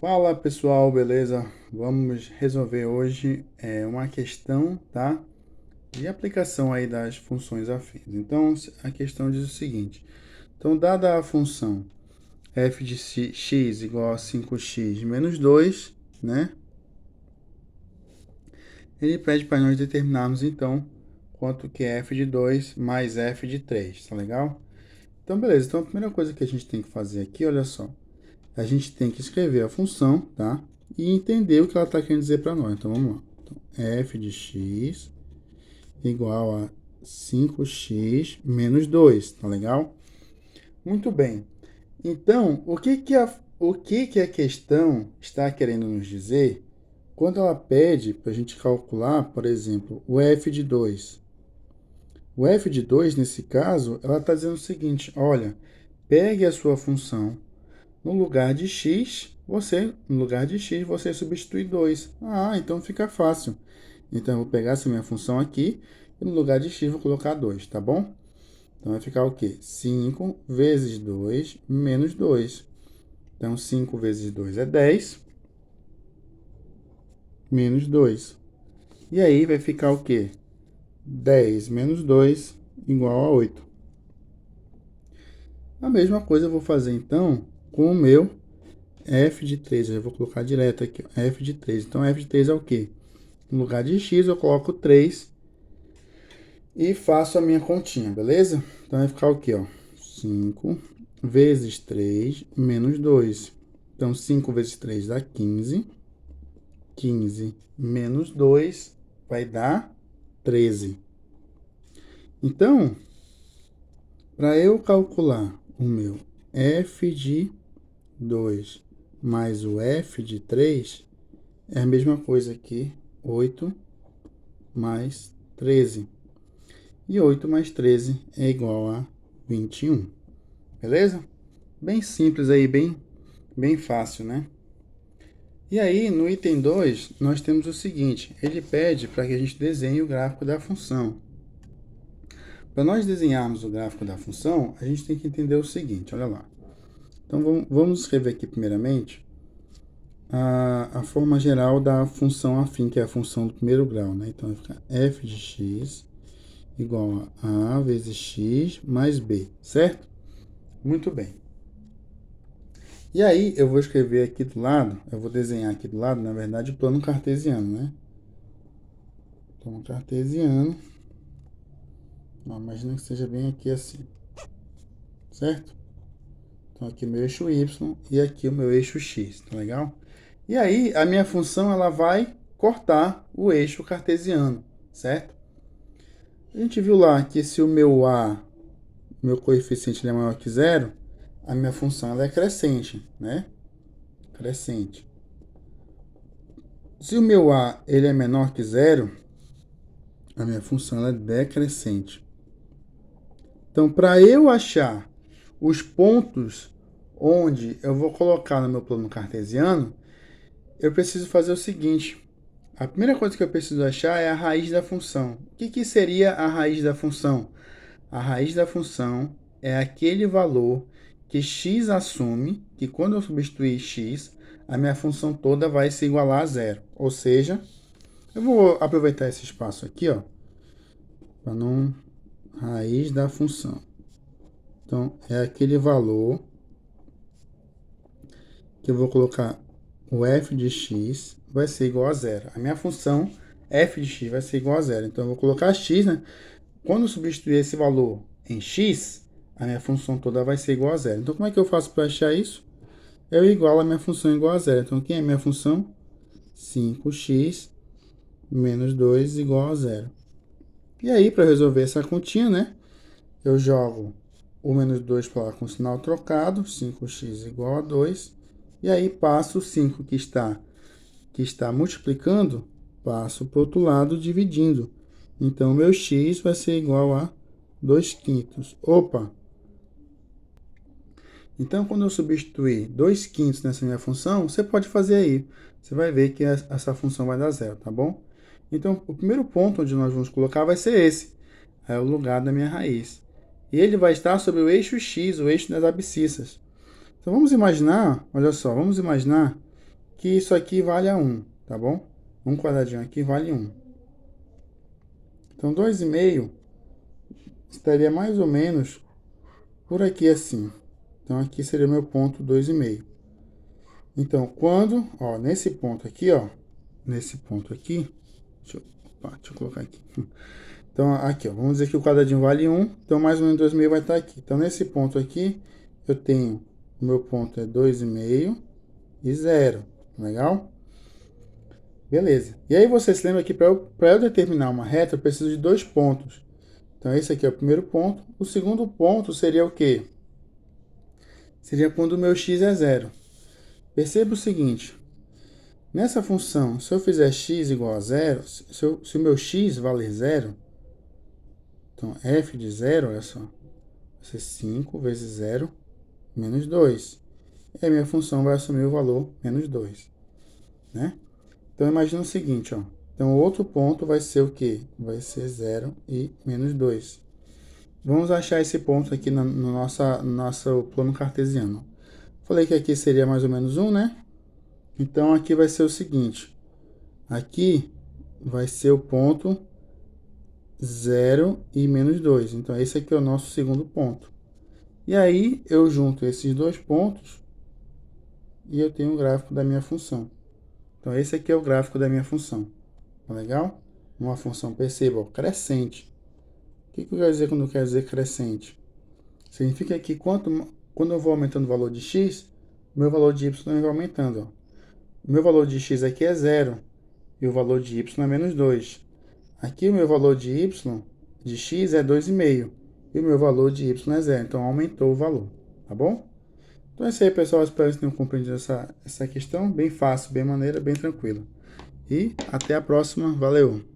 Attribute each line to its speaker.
Speaker 1: Fala pessoal, beleza? Vamos resolver hoje uma questão, tá? De aplicação aí das funções afins. Então, a questão diz o seguinte: então, dada a função f de x igual a 5x menos 2, né? Ele pede para nós determinarmos então quanto que é f de 2 mais f de 3, tá legal? Então, beleza. Então, a primeira coisa que a gente tem que fazer aqui, olha só, a gente tem que escrever a função, tá? E entender o que ela está querendo dizer para nós. Então, vamos lá. Então, f de x igual a 5x menos 2, tá legal? Muito bem. Então, o que que a questão está querendo nos dizer quando ela pede para a gente calcular, por exemplo, o f de 2? O f de 2, nesse caso, ela está dizendo o seguinte: olha, pegue a sua função. No lugar de x, você substitui 2. Ah, então fica fácil. Então, eu vou pegar essa minha função aqui e no lugar de x vou colocar 2, tá bom? Então, vai ficar o quê? 5 vezes 2 menos 2. Então, 5 vezes 2 é 10, menos 2. E aí, vai ficar o quê? 10 menos 2 igual a 8. A mesma coisa eu vou fazer, então, com o meu f de 3. Eu vou colocar direto aqui, ó, f de 3. Então, f de 3 é o quê? No lugar de x, eu coloco 3 e faço a minha continha, beleza? Então, vai ficar o quê, ó? 5 vezes 3 menos 2. Então, 5 vezes 3 dá 15. 15 menos 2 vai dar 13. Então, para eu calcular o meu f de 2 mais o f de 3, é a mesma coisa que 8 mais 13. E 8 mais 13 é igual a 21. Beleza? Bem simples aí, bem fácil, né? E aí, no item 2, nós temos o seguinte: ele pede para que a gente desenhe o gráfico da função. Para nós desenharmos o gráfico da função, a gente tem que entender o seguinte, olha lá. Então, vamos escrever aqui primeiramente a forma geral da função afim, que é a função do primeiro grau, né? Então, vai ficar f de x igual a vezes x mais b, certo? Muito bem. E aí, eu vou escrever aqui do lado, eu vou desenhar aqui do lado, na verdade, o plano cartesiano, né? Plano cartesiano. Não, imagina que seja bem aqui assim, certo? Então, aqui meu eixo y e aqui o meu eixo x, tá legal? E aí, a minha função, ela vai cortar o eixo cartesiano, certo? A gente viu lá que se o meu a, meu coeficiente é maior que zero, a minha função ela é crescente, né? Crescente. Se o meu a ele é menor que zero, a minha função ela é decrescente. Então, para eu achar os pontos onde eu vou colocar no meu plano cartesiano, eu preciso fazer o seguinte. A primeira coisa que eu preciso achar é a raiz da função. O que seria a raiz da função? A raiz da função é aquele valor que x assume que quando eu substituir x, a minha função toda vai se igualar a zero. Ou seja, eu vou aproveitar esse espaço aqui, ó, para não raiz da função. Então, é aquele valor que eu vou colocar o f de x vai ser igual a zero. A minha função f de x vai ser igual a zero. Então, eu vou colocar x, né? Quando eu substituir esse valor em x, a minha função toda vai ser igual a zero. Então, como é que eu faço para achar isso? Eu igualo a minha função igual a zero. Então, quem é a minha função? 5x menos 2 igual a zero. E aí, para resolver essa continha, né? Eu jogo o menos 2 para lá com sinal trocado, 5x igual a 2. E aí, passo o 5 que está multiplicando, passo para o outro lado dividindo. Então, meu x vai ser igual a 2 quintos. Opa! Então, quando eu substituir 2 quintos nessa minha função, você pode fazer aí. Você vai ver que essa função vai dar zero, tá bom? Então, o primeiro ponto onde nós vamos colocar vai ser esse. É o lugar da minha raiz. E ele vai estar sobre o eixo x, o eixo das abscissas. Então, vamos imaginar, olha só, vamos imaginar que isso aqui vale a 1, tá bom? Um quadradinho aqui vale 1. Então, 2,5 estaria mais ou menos por aqui assim. Então, aqui seria o meu ponto 2,5. Então, quando, ó, nesse ponto aqui, ó, nesse ponto aqui, deixa eu colocar aqui. Então, aqui, ó, vamos dizer que o quadradinho vale 1, então mais ou menos 2,5 vai estar aqui. Então, nesse ponto aqui, eu tenho, o meu ponto é 2,5 e 0, legal? Beleza. E aí você se lembra que para eu determinar uma reta, eu preciso de 2 pontos. Então, esse aqui é o primeiro ponto. O segundo ponto seria o quê? Seria quando o meu x é 0. Perceba o seguinte, nessa função, se eu fizer x igual a 0, se o meu x valer 0, então f de 0, olha só, vai ser 5 vezes 0 menos 2. E a minha função vai assumir o valor menos 2, né? Então, imagina o seguinte, ó. Então, o outro ponto vai ser o quê? Vai ser 0 e menos 2. Vamos achar esse ponto aqui no nosso plano cartesiano. Falei que aqui seria mais ou menos 1, né? Então, aqui vai ser o seguinte. Aqui vai ser o ponto 0 e menos 2. Então, esse aqui é o nosso segundo ponto. E aí, eu junto esses dois pontos e eu tenho o gráfico da minha função. Então, esse aqui é o gráfico da minha função. Tá legal? Uma função, perceba, ó, crescente. O que eu quero dizer quando eu quero dizer crescente? Significa que quando eu vou aumentando o valor de x, o meu valor de y vai aumentando. Ó. O meu valor de x aqui é 0 e o valor de y é menos 2. Aqui o meu valor de y, de x, é 2,5 e o meu valor de y é 0. Então, aumentou o valor, tá bom? Então é isso aí, pessoal. Espero que tenham compreendido essa questão. Bem fácil, bem maneira, bem tranquila. E até a próxima. Valeu!